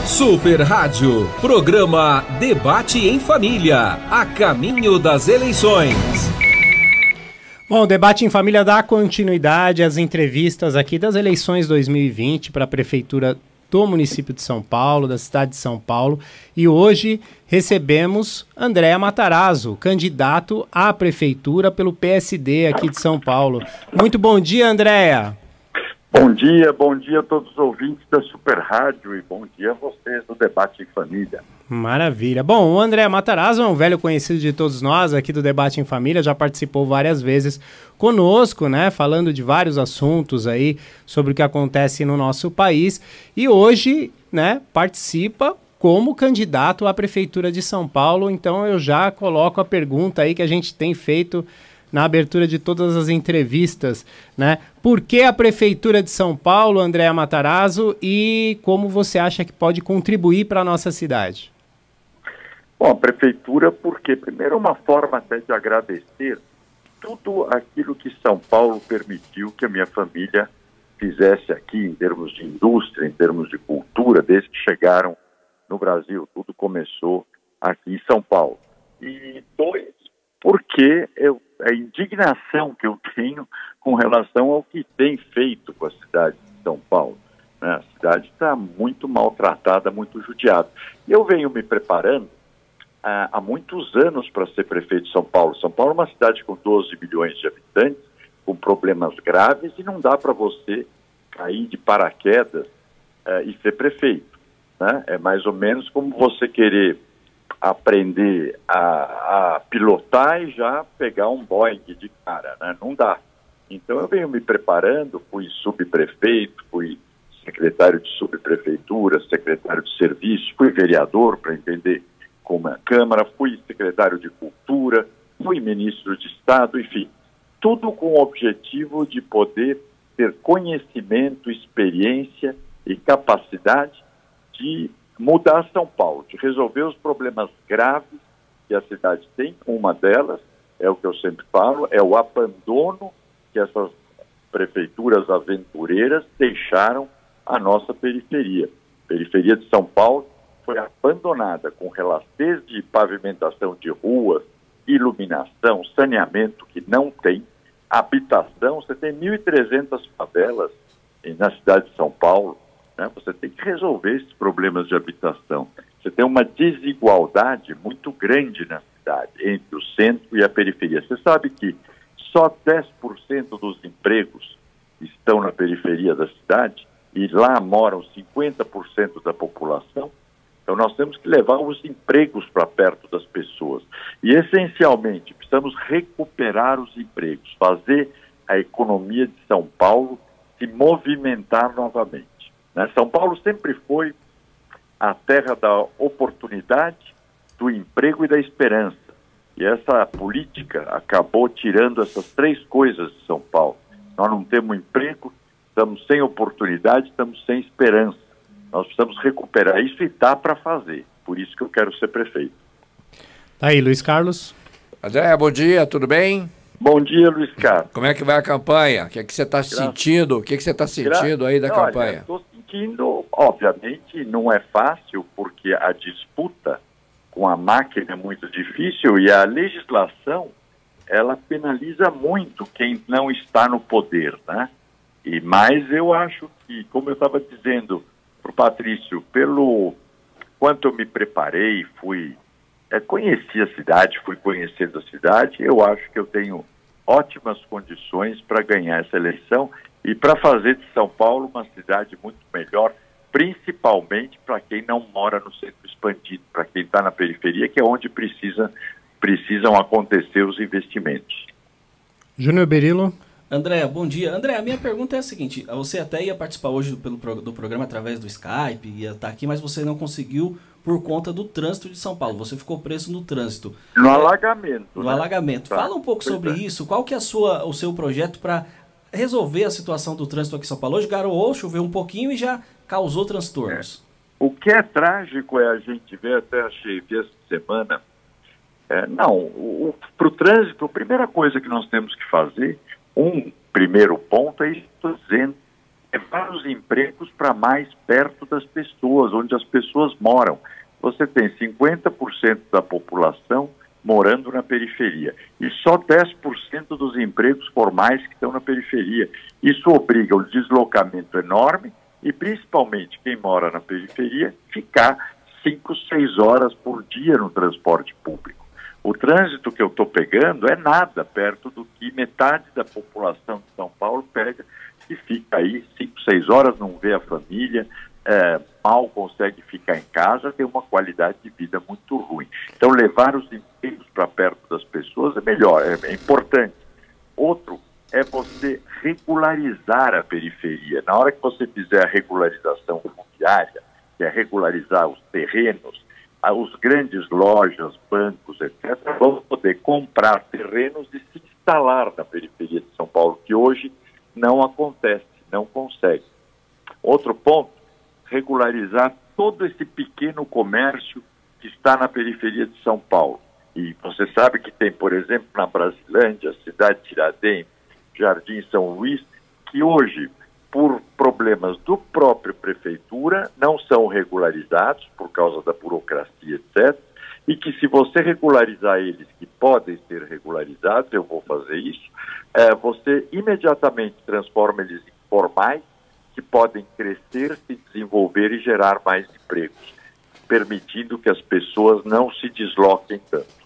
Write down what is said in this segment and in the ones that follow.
Super Rádio, programa Debate em Família, a caminho das eleições. Bom, o Debate em Família dá continuidade às entrevistas aqui das eleições 2020 para a Prefeitura do município de São Paulo, da cidade de São Paulo. E hoje recebemos Andréa Matarazzo, candidato à Prefeitura pelo PSD aqui de São Paulo. Muito bom dia, Andréa. Bom dia a todos os ouvintes da Super Rádio e bom dia a vocês do Debate em Família. Maravilha. Bom, o Andréa Matarazzo é um velho conhecido de todos nós aqui do Debate em Família, já participou várias vezes conosco, né, falando de vários assuntos aí sobre o que acontece no nosso país e hoje, né, participa como candidato à Prefeitura de São Paulo. Então eu já coloco a pergunta aí que a gente tem feito na abertura de todas as entrevistas, né? Por que a Prefeitura de São Paulo, Andréa Matarazzo, e como você acha que pode contribuir para a nossa cidade? Bom, a Prefeitura, porque primeiro é uma forma até de agradecer tudo aquilo que São Paulo permitiu que a minha família fizesse aqui em termos de indústria, em termos de cultura, desde que chegaram no Brasil. Tudo começou aqui em São Paulo. E dois, porque a indignação que eu tenho com relação ao que tem feito com a cidade de São Paulo, né? A cidade está muito maltratada, muito judiada. Eu venho me preparando há muitos anos para ser prefeito de São Paulo. São Paulo é uma cidade com 12 milhões de habitantes, com problemas graves, e não dá para você cair de paraquedas e ser prefeito, né? É mais ou menos como você querer aprender a pilotar e já pegar um Boeing de cara, né? Não dá. Então eu venho me preparando, fui subprefeito, fui secretário de subprefeitura, secretário de serviço, fui vereador para entender como é a Câmara, fui secretário de Cultura, fui ministro de Estado, enfim, tudo com o objetivo de poder ter conhecimento, experiência e capacidade de mudar São Paulo, de resolver os problemas graves que a cidade tem. Uma delas, é o que eu sempre falo, é o abandono que essas prefeituras aventureiras deixaram à nossa periferia. A periferia de São Paulo foi abandonada com relação desde pavimentação de ruas, iluminação, saneamento que não tem, habitação. Você tem 1.300 favelas na cidade de São Paulo. Você tem que resolver esses problemas de habitação. Você tem uma desigualdade muito grande na cidade, entre o centro e a periferia. Você sabe que só 10% dos empregos estão na periferia da cidade e lá moram 50% da população. Então nós temos que levar os empregos para perto das pessoas. E essencialmente precisamos recuperar os empregos, fazer a economia de São Paulo se movimentar novamente. São Paulo sempre foi a terra da oportunidade, do emprego e da esperança. E essa política acabou tirando essas três coisas de São Paulo. Nós não temos emprego, estamos sem oportunidade, estamos sem esperança. Nós precisamos recuperar isso e dá para fazer. Por isso que eu quero ser prefeito. Tá aí, Luiz Carlos. André, bom dia, tudo bem? Bom dia, Luiz Carlos. Como é que vai a campanha? O que é que você está sentindo? O que é que você está sentindo aí da campanha? Estou sentindo, obviamente, não é fácil, porque a disputa com a máquina é muito difícil e a legislação, ela penaliza muito quem não está no poder, né? Mas eu acho que, como eu estava dizendo para o Patrício, pelo quanto eu me preparei, conheci a cidade, fui conhecendo a cidade, eu acho que eu tenho ótimas condições para ganhar essa eleição e para fazer de São Paulo uma cidade muito melhor, principalmente para quem não mora no centro expandido, para quem está na periferia, que é onde precisam acontecer os investimentos. Júnior Berilo. André, bom dia. André, a minha pergunta é a seguinte, você até ia participar hoje do programa através do Skype, ia estar aqui, mas você não conseguiu por conta do trânsito de São Paulo, você ficou preso no trânsito. No alagamento. No alagamento. Fala um pouco sobre isso, qual que é o seu projeto para resolver a situação do trânsito aqui em São Paulo? Hoje garoou, choveu um pouquinho e já causou transtornos. O que é trágico é a gente ver, até achei essa semana, para o trânsito, a primeira coisa que nós temos que fazer, um primeiro ponto é isso que estou dizendo, levar os empregos para mais perto das pessoas, onde as pessoas moram. Você tem 50% da população morando na periferia e só 10% dos empregos formais que estão na periferia. Isso obriga um deslocamento enorme e, principalmente, quem mora na periferia, ficar 5, 6 horas por dia no transporte público. O trânsito que eu estou pegando é nada perto do que metade da população de São Paulo pega, que fica aí 5, 6 horas, não vê a família, mal consegue ficar em casa, tem uma qualidade de vida muito ruim. Então, levar os empregos para perto das pessoas é melhor, é importante. Outro é você regularizar a periferia. Na hora que você fizer a regularização fundiária, que é regularizar os terrenos, os grandes lojas, bancos, etc., vão poder comprar terrenos e se instalar na periferia de São Paulo, que hoje não acontece, não consegue. Outro ponto, regularizar todo esse pequeno comércio que está na periferia de São Paulo. E você sabe que tem, por exemplo, na Brasilândia, Cidade Tiradentes, Jardim São Luís, que hoje, por problemas do próprio prefeitura, não são regularizados por causa da burocracia, etc., e que se você regularizar eles, que podem ser regularizados, eu vou fazer isso, você imediatamente transforma eles em formais, que podem crescer, se desenvolver e gerar mais empregos, permitindo que as pessoas não se desloquem tanto.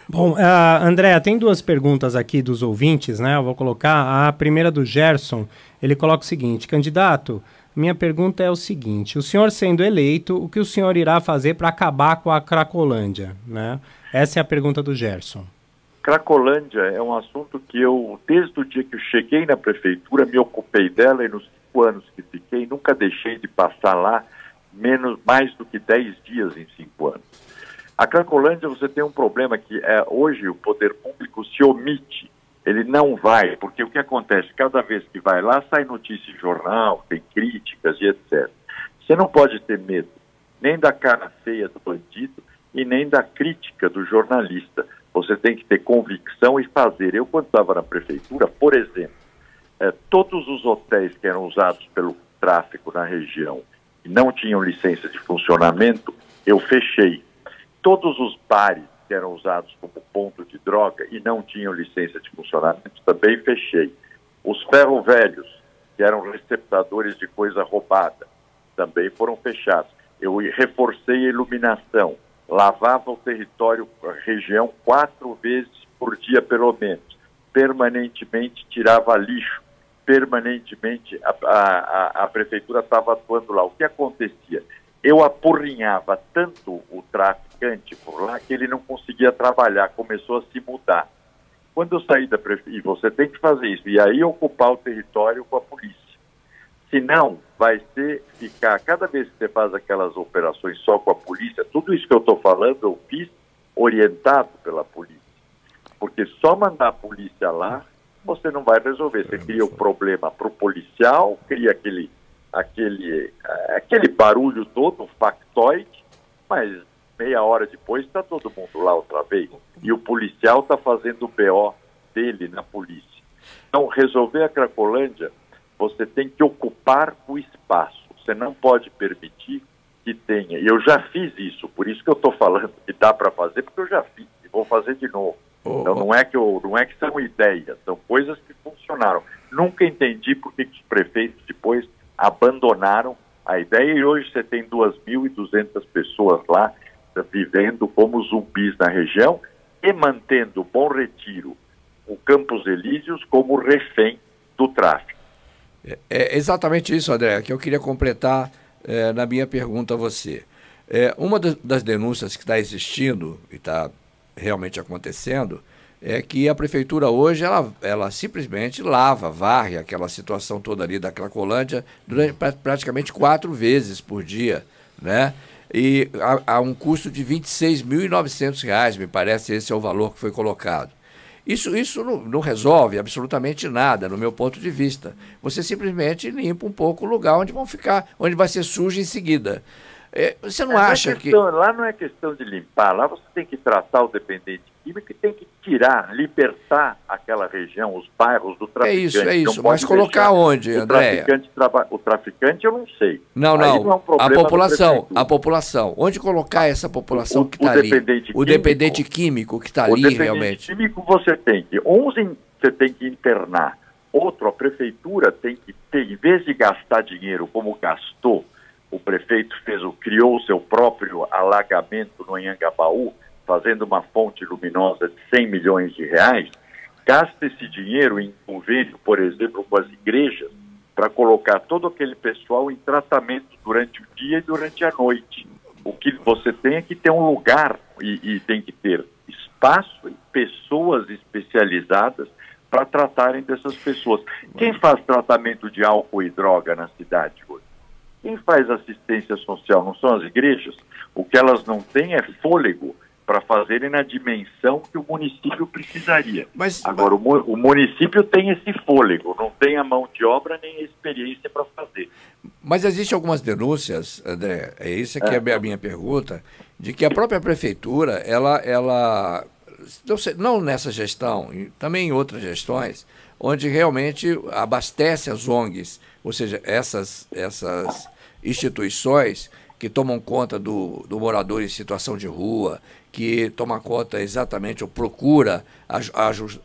Bom, André, tem duas perguntas aqui dos ouvintes, né? Eu vou colocar. A primeira do Gerson, ele coloca o seguinte: candidato, minha pergunta é o seguinte: o senhor sendo eleito, o que o senhor irá fazer para acabar com a Cracolândia, né? Essa é a pergunta do Gerson. Cracolândia é um assunto que eu, desde o dia que eu cheguei na prefeitura, me ocupei dela e nos 5 anos que fiquei, nunca deixei de passar lá mais do que 10 dias em 5 anos. A Cracolândia, você tem um problema que hoje o poder público se omite, ele não vai, porque o que acontece, cada vez que vai lá, sai notícia em jornal, tem críticas e etc. Você não pode ter medo nem da cara feia do bandido e nem da crítica do jornalista. Você tem que ter convicção e fazer. Eu, quando estava na prefeitura, por exemplo, todos os hotéis que eram usados pelo tráfico na região e não tinham licença de funcionamento, eu fechei. Todos os bares que eram usados como ponto de droga e não tinham licença de funcionamento, também fechei. Os ferro-velhos, que eram receptadores de coisa roubada, também foram fechados. Eu reforcei a iluminação, lavava o território, a região 4 vezes por dia, pelo menos. Permanentemente tirava lixo, permanentemente a prefeitura estava atuando lá. O que acontecia? Eu apurrinhava tanto o traficante por lá que ele não conseguia trabalhar, começou a se mudar. Quando eu saí da prefeitura, e você tem que fazer isso, e aí ocupar o território com a polícia. Senão, vai ficar, cada vez que você faz aquelas operações só com a polícia, tudo isso que eu estou falando eu fiz orientado pela polícia. Porque só mandar a polícia lá, você não vai resolver. Você cria o problema para o policial, cria aquele barulho todo, um factoide, mas meia hora depois está todo mundo lá outra vez. E o policial está fazendo o BO dele na polícia. Então, resolver a Cracolândia, você tem que ocupar o espaço. Você não pode permitir que tenha. E eu já fiz isso, por isso que eu estou falando que dá para fazer, porque eu já fiz e vou fazer de novo. Então não é que são ideias, são coisas que funcionaram. Nunca entendi por que os prefeitos depois abandonaram a ideia e hoje você tem 2.200 pessoas lá vivendo como zumbis na região e mantendo o Bom Retiro, o Campos Elíseos como refém do tráfico. É exatamente isso, André, que eu queria completar na minha pergunta a você. Uma das denúncias que está existindo e está realmente acontecendo é que a prefeitura hoje ela simplesmente varre aquela situação toda ali da Cracolândia durante praticamente 4 vezes por dia, né? E a um custo de R$ 26.900, me parece, esse é o valor que foi colocado. Isso não resolve absolutamente nada, no meu ponto de vista. Você simplesmente limpa um pouco o lugar onde vai ser sujo em seguida. Você não acha que... Lá não é questão de limpar, lá você tem que tratar o dependente químico e tem que tirar, libertar aquela região, os bairros do traficante. É isso, mas colocar onde, André? O traficante eu não sei. Não, a população. Onde colocar essa população que está ali? O dependente químico que está ali realmente. O dependente químico você tem que, você tem que internar, outro, a prefeitura tem que ter, em vez de gastar dinheiro como gastou, o prefeito criou o seu próprio alagamento no Anhangabaú, fazendo uma fonte luminosa de 100 milhões de reais, gasta esse dinheiro em convênio, por exemplo, com as igrejas, para colocar todo aquele pessoal em tratamento durante o dia e durante a noite. O que você tem é que ter um lugar e tem que ter espaço e pessoas especializadas para tratarem dessas pessoas. Quem faz tratamento de álcool e droga na cidade hoje? Quem faz assistência social não são as igrejas? O que elas não têm é fôlego para fazerem na dimensão que o município precisaria. Agora, o município tem esse fôlego, não tem a mão de obra nem a experiência para fazer. Mas existem algumas denúncias, André, isso aqui é a minha pergunta, de que a própria prefeitura, ela não nessa gestão, também em outras gestões, onde realmente abastece as ONGs, ou seja, essas instituições que tomam conta do morador em situação de rua, que toma conta exatamente ou procura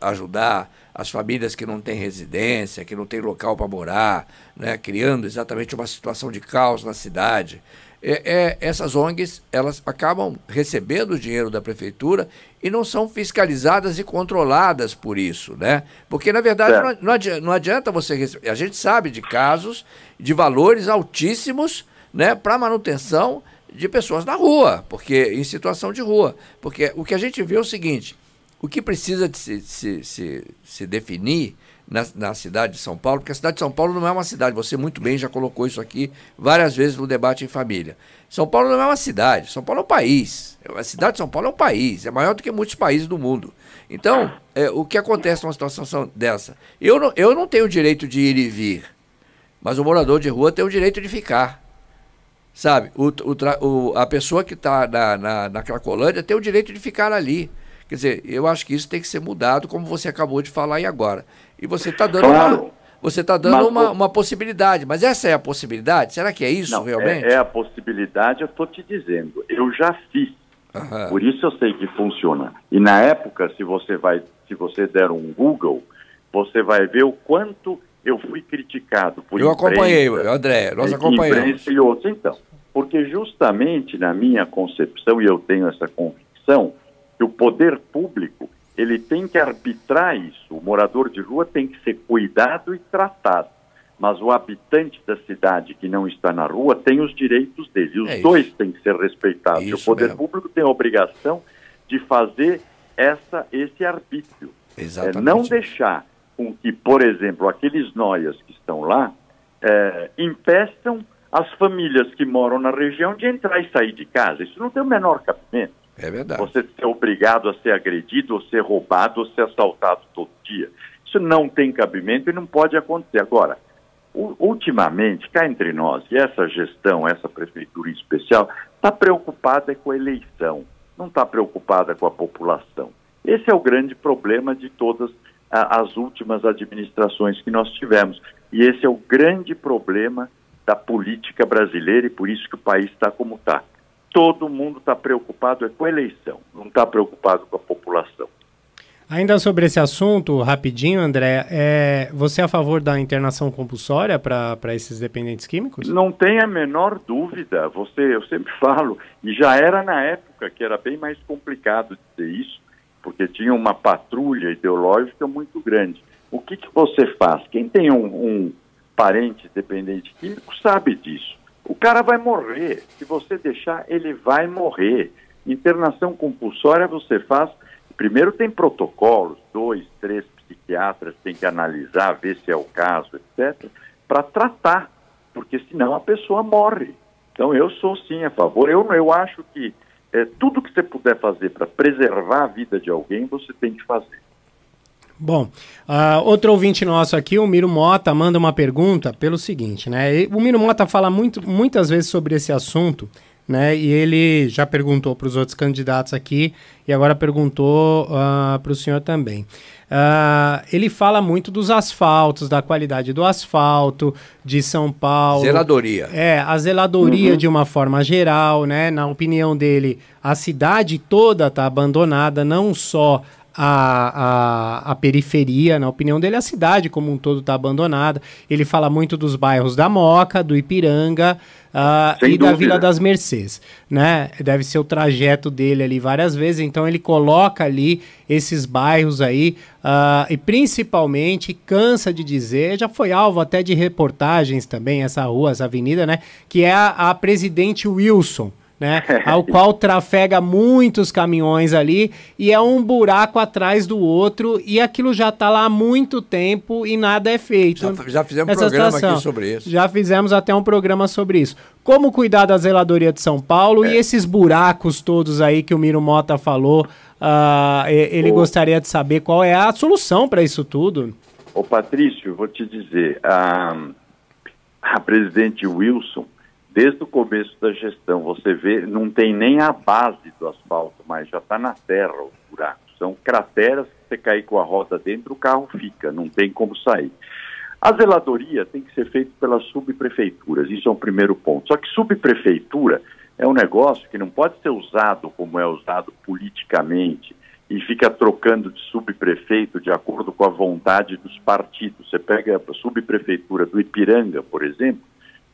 ajudar as famílias que não têm residência, que não têm local para morar, né, criando exatamente uma situação de caos na cidade. Essas ONGs, elas acabam recebendo o dinheiro da prefeitura e não são fiscalizadas e controladas por isso, né? Porque, na verdade, não adianta você receber. A gente sabe de casos de valores altíssimos, né, para manutenção de pessoas na rua, porque em situação de rua. Porque o que a gente vê é o seguinte, o que precisa de se definir na cidade de São Paulo, porque a cidade de São Paulo não é uma cidade, você muito bem já colocou isso aqui várias vezes no debate em família. São Paulo não é uma cidade, São Paulo é um país. A cidade de São Paulo é um país, é maior do que muitos países do mundo. Então, o que acontece numa situação dessa? Eu não tenho o direito de ir e vir, mas o morador de rua tem o direito de ficar. Sabe, a pessoa que está na Cracolândia tem o direito de ficar ali. Quer dizer, eu acho que isso tem que ser mudado, como você acabou de falar aí agora. E você está dando, uma possibilidade. Mas essa é a possibilidade? Será que é isso realmente? É a possibilidade, eu estou te dizendo. Eu já fiz. Por isso eu sei que funciona. E na época, se você der um Google, você vai ver o quanto eu fui criticado por imprensa. Eu acompanhei, André, nós acompanhamos. Imprensa e outros, então. Porque justamente na minha concepção, e eu tenho essa convicção, que o poder público, ele tem que arbitrar isso. O morador de rua tem que ser cuidado e tratado. Mas o habitante da cidade que não está na rua tem os direitos dele. E os dois têm que ser respeitados. E o poder público tem a obrigação de fazer esse arbítrio. Exatamente. Não deixar com que, por exemplo, aqueles noias que estão lá impeçam as famílias que moram na região de entrar e sair de casa. Isso não tem o menor cabimento. É verdade. Você ser obrigado a ser agredido, ou ser roubado, ou ser assaltado todo dia. Isso não tem cabimento e não pode acontecer. Agora, ultimamente, cá entre nós, e essa gestão, essa prefeitura em especial, está preocupada com a eleição, não está preocupada com a população. Esse é o grande problema de todas as últimas administrações que nós tivemos. E esse é o grande problema da política brasileira e por isso que o país está como está. Todo mundo está preocupado com a eleição, não está preocupado com a população. Ainda sobre esse assunto, rapidinho, André, você é a favor da internação compulsória para esses dependentes químicos? Não tem a menor dúvida. Eu sempre falo, e já era na época que era bem mais complicado dizer isso, porque tinha uma patrulha ideológica muito grande. O que você faz? Quem tem um parente dependente químico sabe disso. O cara vai morrer. Se você deixar, ele vai morrer. Internação compulsória você faz... Primeiro tem protocolos, 2, 3 psiquiatras têm que analisar, ver se é o caso, etc., para tratar, porque senão a pessoa morre. Então eu sou sim a favor. Eu acho que tudo que você puder fazer para preservar a vida de alguém, você tem que fazer. Bom, outro ouvinte nosso aqui, o Miro Mota, manda uma pergunta pelo seguinte, né? O Miro Mota fala muitas vezes sobre esse assunto né? E ele já perguntou para os outros candidatos aqui e agora perguntou para o senhor também. Ele fala muito dos asfaltos, da qualidade do asfalto de São Paulo. Zeladoria. A zeladoria de uma forma geral, né? Na opinião dele, a cidade toda está abandonada, não só a periferia, na opinião dele, a cidade como um todo está abandonada. Ele fala muito dos bairros da Moca, do Ipiranga e da Vila das Mercês, né? Deve ser o trajeto dele ali várias vezes, então ele coloca ali esses bairros aí e principalmente cansa de dizer, já foi alvo até de reportagens também, essa rua, essa avenida, né? Que é a Presidente Wilson, né, ao qual trafega muitos caminhões ali e é um buraco atrás do outro e aquilo já está lá há muito tempo e nada é feito. Já fizemos um programa aqui sobre isso. Já fizemos até um programa sobre isso. Como cuidar da zeladoria de São Paulo e esses buracos todos aí que o Miro Mota falou, ele gostaria de saber qual é a solução para isso tudo. Ô Patrício, vou te dizer, a Presidente Wilson, desde o começo da gestão, você vê, não tem nem a base do asfalto, mas já está na terra os buracos. São crateras que você cair com a roda dentro, o carro fica, não tem como sair. A zeladoria tem que ser feita pelas subprefeituras, isso é um primeiro ponto. Só que subprefeitura é um negócio que não pode ser usado como é usado politicamente e fica trocando de subprefeito de acordo com a vontade dos partidos. Você pega a subprefeitura do Ipiranga, por exemplo,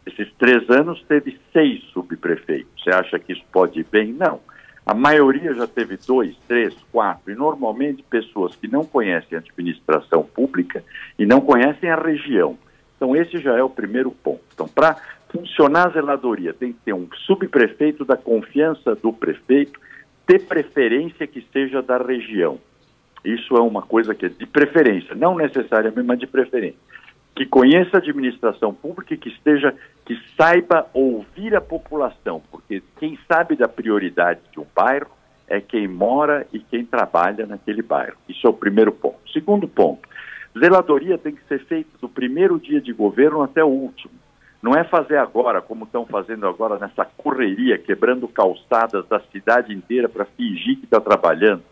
esses 3 anos teve 6 subprefeitos. Você acha que isso pode ir bem? Não. A maioria já teve 2, 3, 4. E normalmente pessoas que não conhecem a administração pública e não conhecem a região. Então esse já é o primeiro ponto. Então para funcionar a zeladoria tem que ter um subprefeito da confiança do prefeito, ter preferência que seja da região. Isso é uma coisa que é de preferência, não necessariamente, mas de preferência. Que conheça a administração pública e que saiba ouvir a população, porque quem sabe da prioridade de um bairro é quem mora e quem trabalha naquele bairro. Isso é o primeiro ponto. Segundo ponto, zeladoria tem que ser feita do primeiro dia de governo até o último. Não é fazer agora, como estão fazendo agora nessa correria, quebrando calçadas da cidade inteira para fingir que está trabalhando,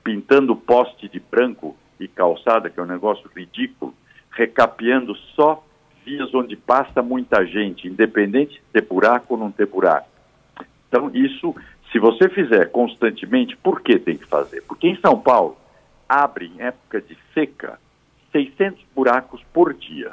pintando poste de branco e calçada, que é um negócio ridículo, recapeando só vias onde passa muita gente, independente de ter buraco ou não ter buraco. Então isso, se você fizer constantemente, por que tem que fazer? Porque em São Paulo, abre em época de seca 600 buracos por dia.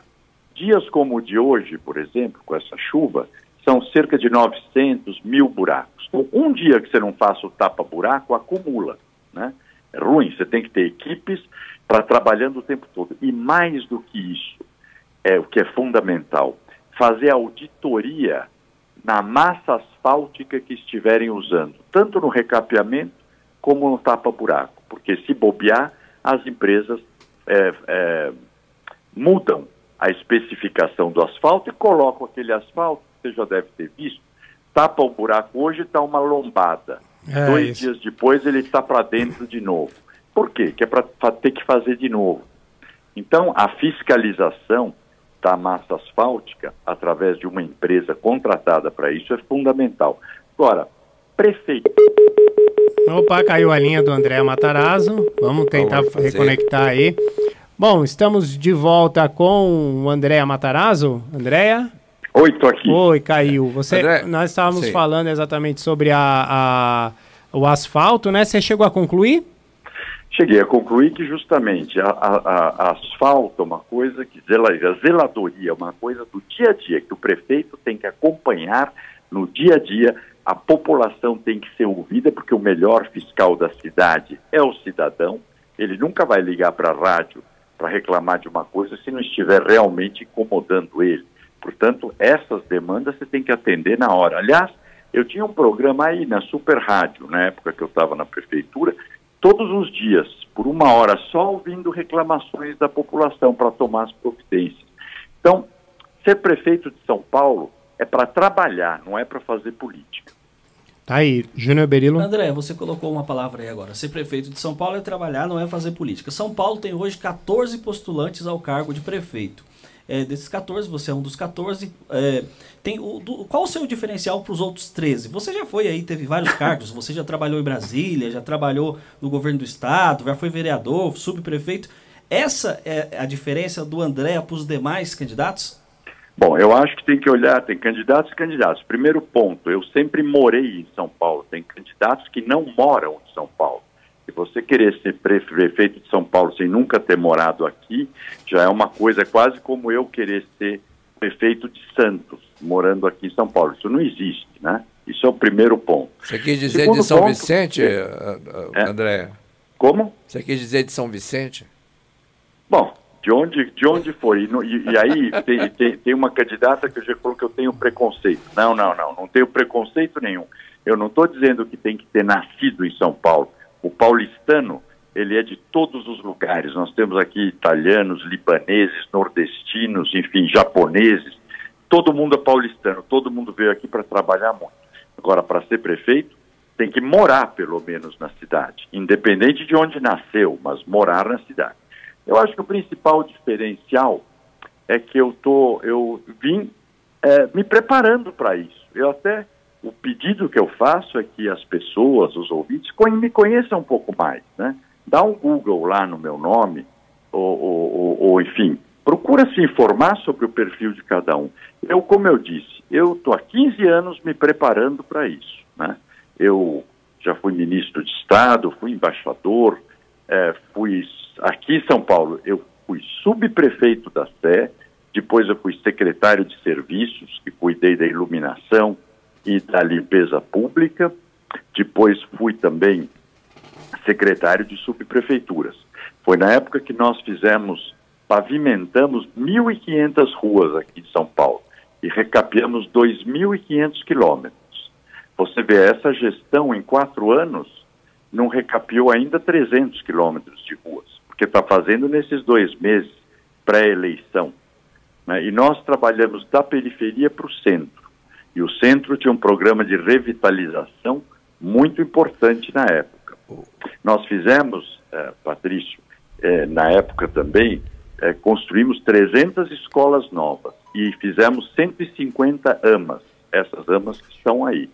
Dias como o de hoje, por exemplo, com essa chuva, são cerca de 900, 1.000 buracos. Então, um dia que você não faça o tapa-buraco, acumula, né? É ruim, você tem que ter equipes para trabalhando o tempo todo. E mais do que isso, o que é fundamental, fazer auditoria na massa asfáltica que estiverem usando, tanto no recapeamento como no tapa-buraco. Porque se bobear, as empresas mudam a especificação do asfalto e colocam aquele asfalto, você já deve ter visto, tapa o buraco hoje, está uma lombada. 2 dias depois ele está para dentro de novo. Por quê? Que é para ter que fazer de novo. Então, a fiscalização da massa asfáltica, através de uma empresa contratada para isso, é fundamental. Agora, prefeito... Opa, caiu a linha do André Matarazzo. Vamos tentar reconectar aí. Bom, estamos de volta com o André Matarazzo. Andréa? Oi, tô aqui. Oi, caiu. André, nós estávamos falando exatamente sobre o asfalto, né? Você chegou a concluir? Cheguei a concluir que justamente a asfalto é uma coisa que... A zeladoria é uma coisa do dia a dia, que o prefeito tem que acompanhar no dia a dia. A população tem que ser ouvida, porque o melhor fiscal da cidade é o cidadão. Ele nunca vai ligar para a rádio para reclamar de uma coisa se não estiver realmente incomodando ele. Portanto, essas demandas você tem que atender na hora. Aliás, eu tinha um programa aí na Super Rádio, na época que eu estava na prefeitura, todos os dias, por 1 hora só, ouvindo reclamações da população para tomar as providências. Então, ser prefeito de São Paulo é para trabalhar, não é para fazer política. Tá aí, Júnior Berilo. André, você colocou uma palavra aí agora. Ser prefeito de São Paulo é trabalhar, não é fazer política. São Paulo tem hoje 14 postulantes ao cargo de prefeito. desses 14, você é um dos 14. Qual o seu diferencial para os outros 13? Você já foi aí, teve vários cargos, você já trabalhou em Brasília, já trabalhou no governo do estado, já foi vereador, subprefeito. Essa é a diferença do André para os demais candidatos? Bom, eu acho que tem que olhar, tem candidatos e candidatos. Primeiro ponto, eu sempre morei em São Paulo, tem candidatos que não moram em São Paulo. Se você querer ser prefeito de São Paulo sem nunca ter morado aqui, já é uma coisa quase como eu querer ser prefeito de Santos, morando aqui em São Paulo. Isso não existe, né? Isso é o primeiro ponto. Você quis dizer de São Vicente, André? Como? Você quis dizer de São Vicente? Bom, de onde for. E aí tem uma candidata que eu já falou que eu tenho preconceito. Não tenho preconceito nenhum. Eu não estou dizendo que tem que ter nascido em São Paulo. O paulistano, ele é de todos os lugares. Nós temos aqui italianos, libaneses, nordestinos, enfim, japoneses. Todo mundo é paulistano, todo mundo veio aqui para trabalhar muito. Agora, para ser prefeito, tem que morar, pelo menos, na cidade. Independente de onde nasceu, mas morar na cidade. Eu acho que o principal diferencial é que eu vim me preparando para isso. O pedido que eu faço é que as pessoas, os ouvintes, me conheçam um pouco mais, né? Dá um Google lá no meu nome, ou enfim, procura se informar sobre o perfil de cada um. Como eu disse, eu estou há 15 anos me preparando para isso, né? Eu já fui ministro de Estado, fui embaixador, aqui em São Paulo, eu fui subprefeito da Sé, depois eu fui secretário de serviços, que cuidei da iluminação e da limpeza pública, depois fui também secretário de subprefeituras. Foi na época que nós pavimentamos 1.500 ruas aqui de São Paulo e recapeamos 2.500 quilômetros. Você vê, essa gestão em 4 anos não recapeou ainda 300 quilômetros de ruas, porque está fazendo nesses 2 meses pré-eleição, né? E nós trabalhamos da periferia para o centro. E o centro tinha um programa de revitalização muito importante na época. Nós fizemos, Patrício, na época também, construímos 300 escolas novas e fizemos 150 AMAs. Essas AMAs que estão aí,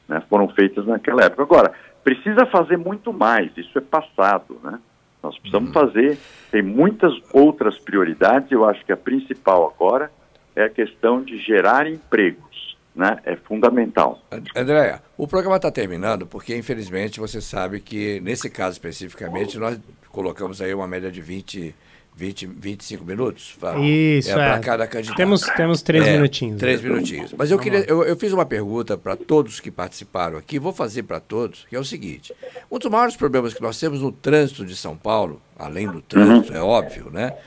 né? Foram feitas naquela época. Agora, precisa fazer muito mais, isso é passado, né? Nós precisamos fazer, tem muitas outras prioridades. Eu acho que a principal agora é a questão de gerar empregos, né? É fundamental. André, o programa está terminando porque, infelizmente, você sabe que, nesse caso especificamente, nós colocamos aí uma média de 25 minutos. Isso, para cada candidato. Temos 3 minutinhos. 3 minutinhos. Mas eu fiz uma pergunta para todos que participaram aqui, vou fazer para todos, que é o seguinte. Um dos maiores problemas que nós temos no trânsito de São Paulo, além do trânsito, é óbvio, né?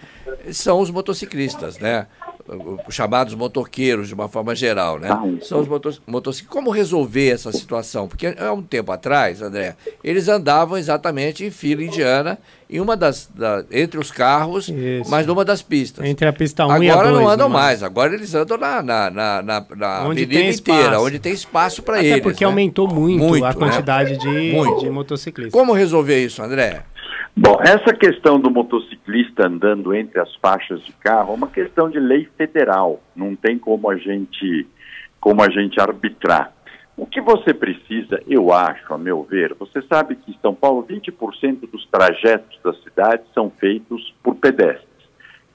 São os motociclistas, né? Os chamados motoqueiros, de uma forma geral, né? São os motociclistas. Como resolver essa situação? Porque há um tempo atrás, André, eles andavam exatamente em fila indiana, entre os carros, isso, mas numa das pistas. Entre a pista 1 e a 2. Agora não andam mais, agora eles andam na avenida inteira, onde tem espaço para eles. Até porque aumentou muito a quantidade de motociclistas. Como resolver isso, André? Bom, essa questão do motociclista andando entre as faixas de carro é uma questão de lei federal, não tem como a gente arbitrar. O que você precisa, eu acho, a meu ver, você sabe que em São Paulo 20% dos trajetos da cidade são feitos por pedestres.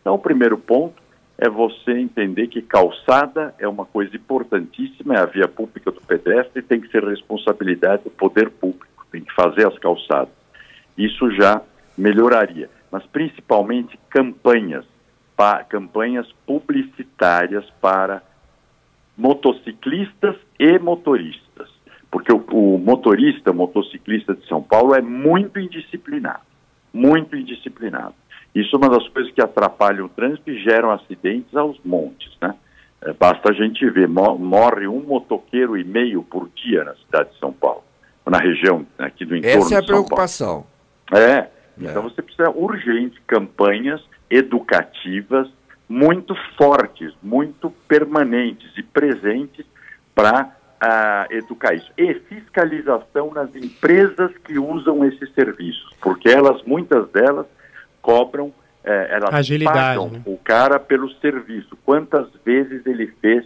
Então o primeiro ponto é você entender que calçada é uma coisa importantíssima, é a via pública do pedestre e tem que ser responsabilidade do poder público, tem que fazer as calçadas. Isso já melhoraria, mas principalmente campanhas publicitárias para motociclistas e motoristas, porque o motociclista de São Paulo é muito indisciplinado. Isso é uma das coisas que atrapalham o trânsito e geram acidentes aos montes, né? Basta a gente ver, morre 1,5 motoqueiro por dia na cidade de São Paulo, na região aqui do entorno de São Paulo. Essa é a preocupação. Então você precisa urgente campanhas educativas muito fortes, muito permanentes e presentes para educar isso. E fiscalização nas empresas que usam esses serviços, porque muitas delas cobram elas agilidade, pagam né? o cara pelo serviço, quantas vezes ele fez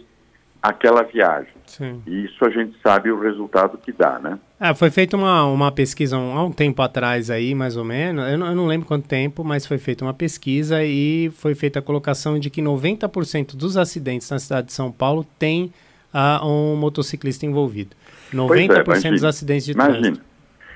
aquela viagem. Sim. E isso a gente sabe o resultado que dá, né? Foi feita uma pesquisa há um tempo atrás aí, mais ou menos, eu não lembro quanto tempo, mas foi feita uma pesquisa e foi feita a colocação de que 90% dos acidentes na cidade de São Paulo tem um motociclista envolvido. 90% dos acidentes de trânsito.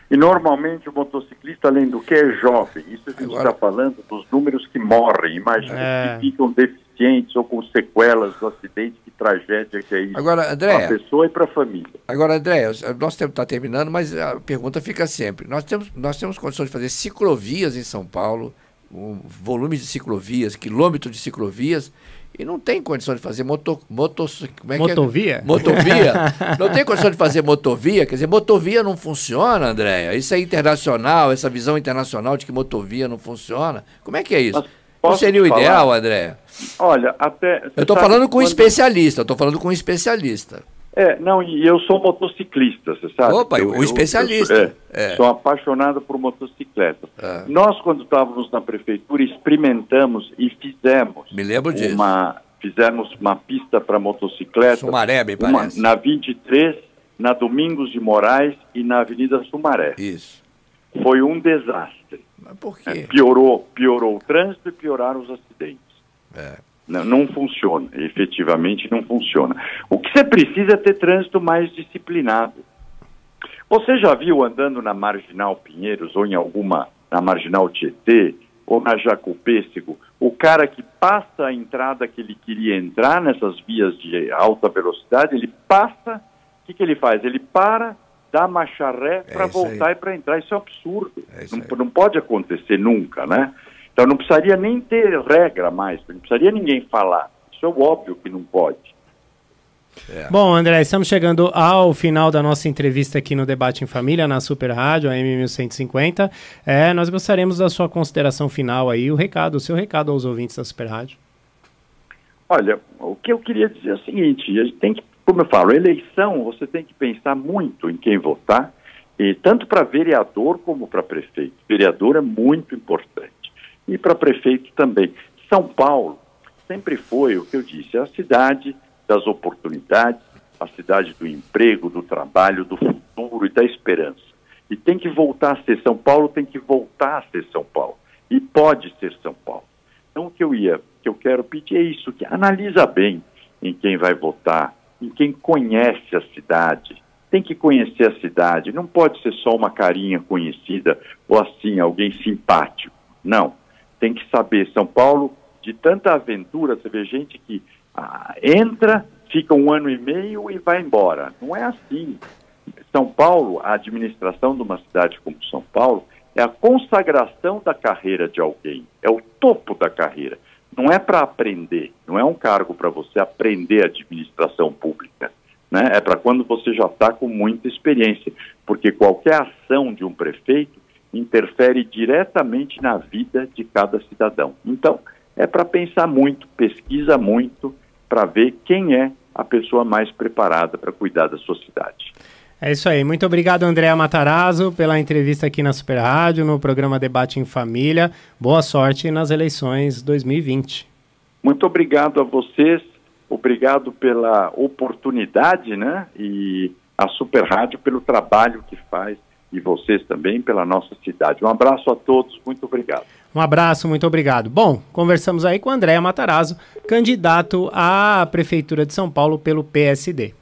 E normalmente o motociclista, além do que, é jovem. Isso a gente está falando dos números que morrem. Imagina que ficam deficientes ou com sequelas do acidente, que tragédia que é isso. Agora, André, para a pessoa e para a família. Agora, André, nosso tempo está terminando, mas a pergunta fica sempre. Nós temos condições de fazer ciclovias em São Paulo, um volume de ciclovias, quilômetros de ciclovias, e não tem condição de fazer motovia? Motovia? Não tem condição de fazer motovia? Quer dizer, motovia não funciona, Andréia? Isso é internacional, essa visão internacional de que motovia não funciona. Como é que é isso? Não seria o ideal, Andréia? Olha, até... Eu estou falando com um especialista, Não, e eu sou motociclista, você sabe? Opa, um especialista. Sou apaixonado por motocicleta. Nós, quando estávamos na prefeitura, experimentamos e fizemos... Me lembro disso. Fizemos uma pista para motocicleta. Sumaré, me parece. Na 23, na Domingos de Moraes e na Avenida Sumaré. Isso. Foi um desastre. Mas por quê? Piorou o trânsito e pioraram os acidentes. Não funciona, efetivamente não funciona. O que você precisa é ter trânsito mais disciplinado. Você já viu andando na Marginal Pinheiros ou na Marginal Tietê ou na Jacopêssego, o cara que passa a entrada que ele queria entrar nessas vias de alta velocidade, ele passa, o que ele faz? Ele para, dá marcha ré para voltar e para entrar. Isso é um absurdo. Não pode acontecer nunca, né? Então não precisaria nem ter regra mais, não precisaria ninguém falar. Isso é óbvio que não pode. Bom, André, estamos chegando ao final da nossa entrevista aqui no Debate em Família, na Super Rádio, a M1150. Nós gostaríamos da sua consideração final aí, o seu recado aos ouvintes da Super Rádio. Olha, o que eu queria dizer é o seguinte, a gente tem que, como eu falo, eleição, você tem que pensar muito em quem votar, e tanto para vereador como para prefeito. Vereador é muito importante. E para prefeito também. São Paulo sempre foi, o que eu disse, a cidade das oportunidades, a cidade do emprego, do trabalho, do futuro e da esperança. E tem que voltar a ser São Paulo, tem que voltar a ser São Paulo. E pode ser São Paulo. Então o que eu quero pedir é isso, que analisa bem em quem vai votar, em quem conhece a cidade. Tem que conhecer a cidade, não pode ser só uma carinha conhecida ou assim, alguém simpático. Não. Tem que saber, São Paulo, de tanta aventura, você vê gente que entra, fica 1 ano e meio e vai embora. Não é assim. São Paulo, a administração de uma cidade como São Paulo, é a consagração da carreira de alguém, é o topo da carreira. Não é para aprender, não é um cargo para você aprender a administração pública, né? É para quando você já está com muita experiência, porque qualquer ação de um prefeito interfere diretamente na vida de cada cidadão. Então, é para pensar muito, pesquisa muito, para ver quem é a pessoa mais preparada para cuidar da sua cidade. É isso aí. Muito obrigado, André Matarazzo, pela entrevista aqui na Super Rádio, no programa Debate em Família. Boa sorte nas eleições 2020. Muito obrigado a vocês, obrigado pela oportunidade, né? E a Super Rádio pelo trabalho que faz, e vocês também pela nossa cidade. Um abraço a todos, muito obrigado. Um abraço, muito obrigado. Bom, conversamos aí com André Matarazzo, candidato à Prefeitura de São Paulo pelo PSD.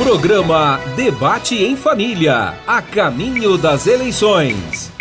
Programa Debate em Família, a caminho das eleições.